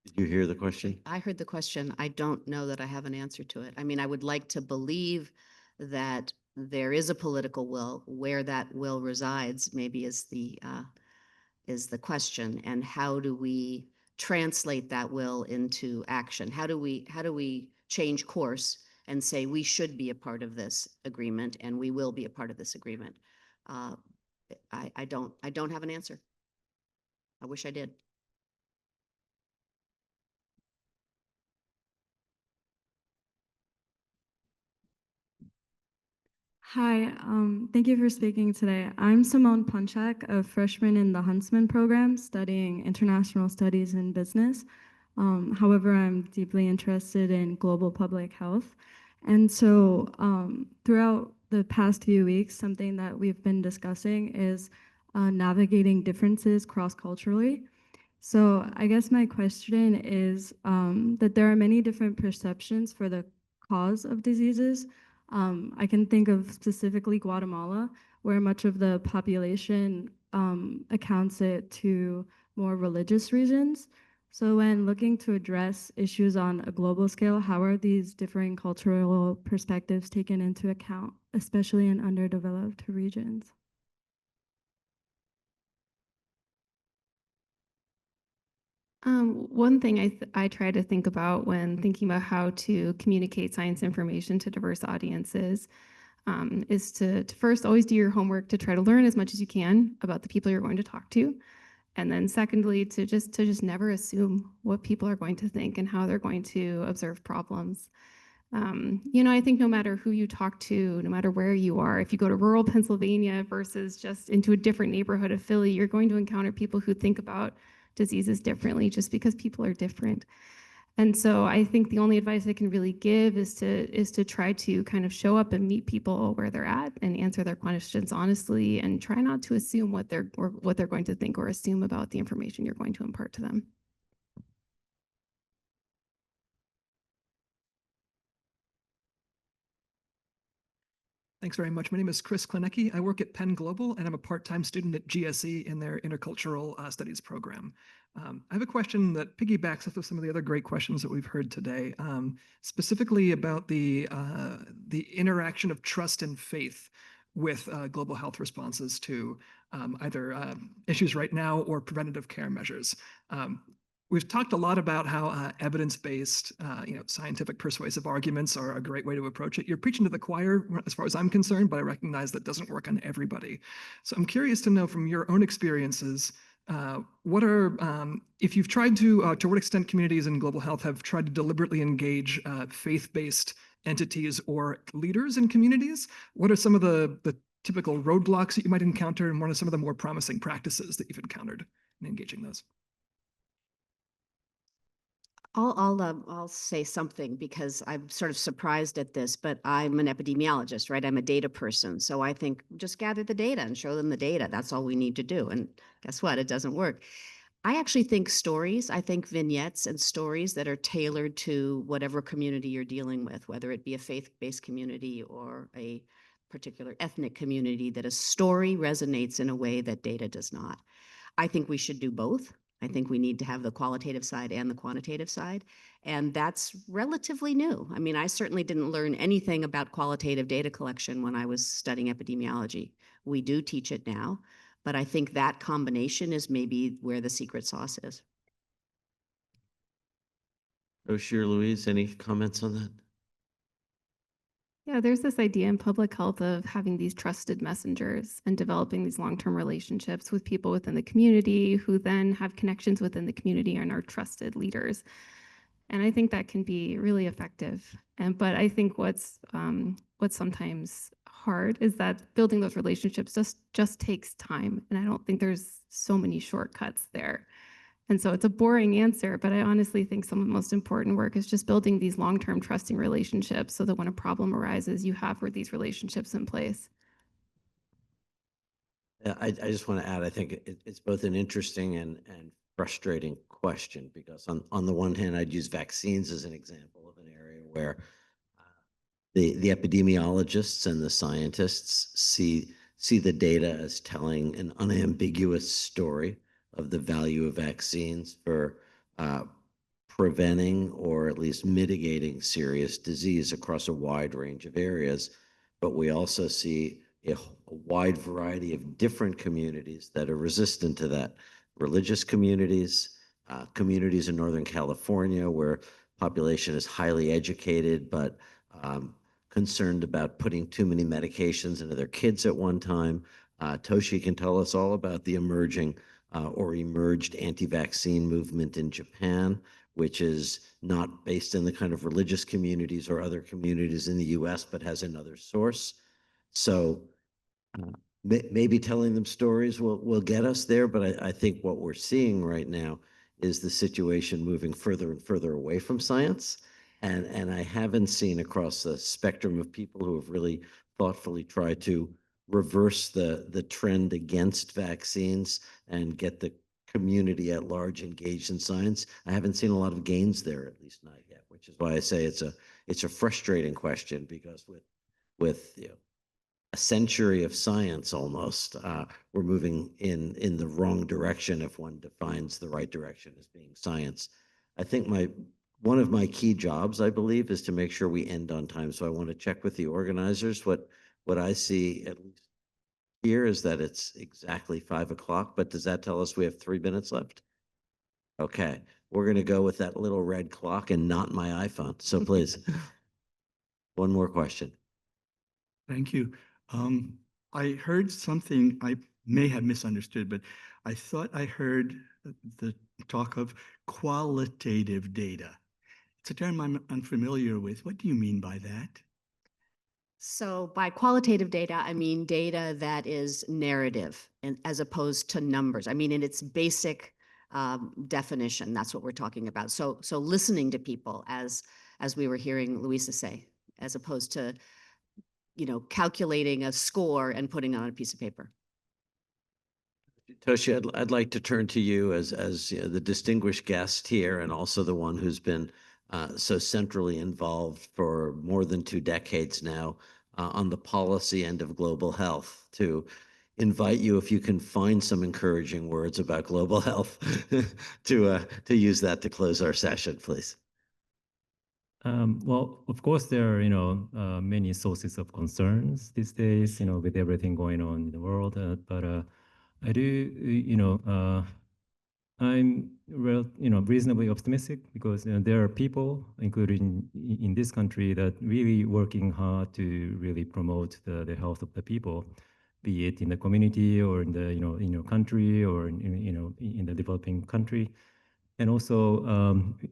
Did you hear the question? I heard the question. I don't know that I have an answer to it. I mean, I would like to believe that there is a political will. Where that will resides maybe is the question, and how do we translate that will into action? How do we change course and say we should be a part of this agreement and we will be a part of this agreement? I don't have an answer. I wish I did. Hi, thank you for speaking today. I'm Simone Punchak, a freshman in the Huntsman program studying international studies and business. However, I'm deeply interested in global public health. And so throughout the past few weeks, something that we've been discussing is navigating differences cross-culturally. So I guess my question is that there are many different perceptions for the cause of diseases. I can think of specifically Guatemala, where much of the population accounts it to more religious reasons. So when looking to address issues on a global scale, how are these differing cultural perspectives taken into account, especially in underdeveloped regions? One thing I try to think about when thinking about how to communicate science information to diverse audiences is to first always do your homework to try to learn as much as you can about the people you're going to talk to. And then secondly, to just never assume what people are going to think and how they're going to observe problems. I think no matter who you talk to, no matter where you are, if you go to rural Pennsylvania versus just into a different neighborhood of Philly, you're going to encounter people who think about diseases differently just because people are different. And so I think the only advice I can really give is to try to kind of show up and meet people where they're at and answer their questions honestly, and try not to assume what they're going to think or assume about the information you're going to impart to them. Thanks very much. My name is Chris Klinecki. I work at Penn Global, and I'm a part-time student at GSE in their intercultural studies program. I have a question that piggybacks off of some of the other great questions that we've heard today, specifically about the interaction of trust and faith with global health responses to either issues right now or preventative care measures. We've talked a lot about how evidence-based, scientific persuasive arguments are a great way to approach it. You're preaching to the choir as far as I'm concerned, but I recognize that doesn't work on everybody. So I'm curious to know from your own experiences, if you've tried to what extent communities in global health have tried to deliberately engage faith-based entities or leaders in communities, what are some of the typical roadblocks that you might encounter, and what are some of the more promising practices that you've encountered in engaging those? I'll say something because I'm sort of surprised at this, but I'm an epidemiologist, right? I'm a data person. So I think just gather the data and show them the data. That's all we need to do. And guess what? It doesn't work. I actually think stories, I think vignettes and stories that are tailored to whatever community you're dealing with, whether it be a faith-based community or a particular ethnic community, that a story resonates in a way that data does not. I think we should do both. I think we need to have the qualitative side and the quantitative side. And that's relatively new. I mean, I certainly didn't learn anything about qualitative data collection when I was studying epidemiology. We do teach it now, but I think that combination is maybe where the secret sauce is. Roshi or Louise, any comments on that? Yeah, there's this idea in public health of having these trusted messengers and developing these long-term relationships with people within the community who then have connections within the community and are trusted leaders. And I think that can be really effective. But I think what's sometimes hard is that building those relationships just takes time. And I don't think there's so many shortcuts there. And so it's a boring answer, but I honestly think some of the most important work is just building these long-term trusting relationships so that when a problem arises, you have these relationships in place. Yeah, I just want to add, I think it's both an interesting and frustrating question, because on the one hand, I'd use vaccines as an example of an area where the epidemiologists and the scientists see the data as telling an unambiguous story of the value of vaccines for preventing or at least mitigating serious disease across a wide range of areas. But we also see a wide variety of different communities that are resistant to that. Religious communities, communities in Northern California where population is highly educated, but concerned about putting too many medications into their kids at one time. Toshi can tell us all about the emerging or emerged anti-vaccine movement in Japan, which is not based in the kind of religious communities or other communities in the US, but has another source. So maybe telling them stories will get us there, but I think what we're seeing right now is the situation moving further and further away from science. And I haven't seen across the spectrum of people who have really thoughtfully tried to reverse the trend against vaccines and get the community at large engaged in science. I haven't seen a lot of gains there, at least not yet, which is why I say it's a frustrating question, because with a century of science almost, we're moving in the wrong direction if one defines the right direction as being science. I think one of my key jobs, I believe, is to make sure we end on time. So I want to check with the organizers. What I see, at least here, is that it's exactly 5 o'clock, but does that tell us we have 3 minutes left? Okay, we're going to go with that little red clock and not my iPhone. So please, one more question. Thank you. I heard something I may have misunderstood, but I thought I heard the talk of qualitative data. It's a term I'm unfamiliar with. What do you mean by that? So by qualitative data, I mean data that is narrative and as opposed to numbers. I mean, in its basic definition, that's what we're talking about. So listening to people, as we were hearing Louisa say, as opposed to, calculating a score and putting it on a piece of paper. Toshi, I'd like to turn to you as the distinguished guest here, and also the one who's been so centrally involved for more than 2 decades now on the policy end of global health, to invite you, if you can find some encouraging words about global health, to use that to close our session, please. Well, of course, there are, many sources of concerns these days, with everything going on in the world. But I do, I'm reasonably optimistic, because there are people, including in this country, that really working hard to really promote the health of the people, be it in the community or in the in your country or in the developing country. And also,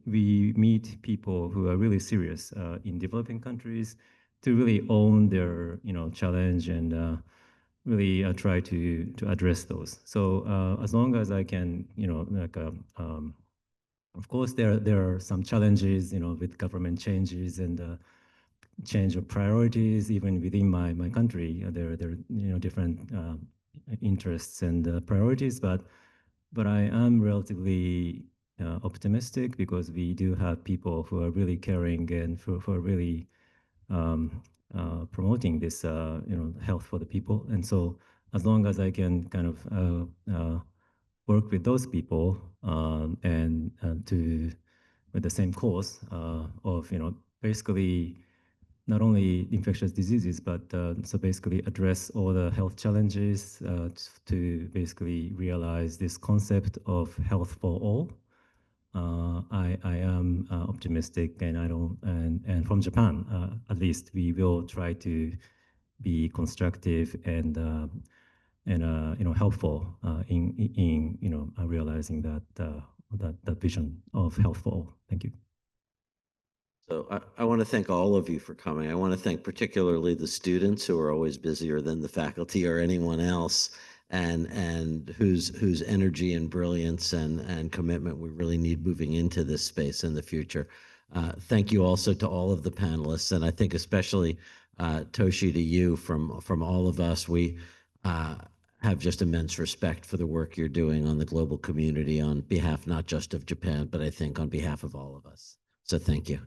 we meet people who are really serious in developing countries to really own their challenge and really try to address those. So as long as I can, of course, there are some challenges, with government changes and change of priorities, even within my country. There are different interests and priorities, but I am relatively optimistic, because we do have people who are really caring and who are really promoting this, health for the people. And so as long as I can kind of work with those people and to with the same cause of, basically not only infectious diseases, but so basically address all the health challenges to basically realize this concept of health for all. I am optimistic, and I don't, and from Japan, at least, we will try to be constructive and helpful in realizing that vision of health for all. Thank you. So I want to thank all of you for coming. I want to thank particularly the students who are always busier than the faculty or anyone else, and whose energy and brilliance and commitment we really need moving into this space in the future. Thank you also to all of the panelists, and I think especially Toshi, to you from all of us. We have just immense respect for the work you're doing on the global community on behalf not just of Japan, but I think on behalf of all of us. So thank you.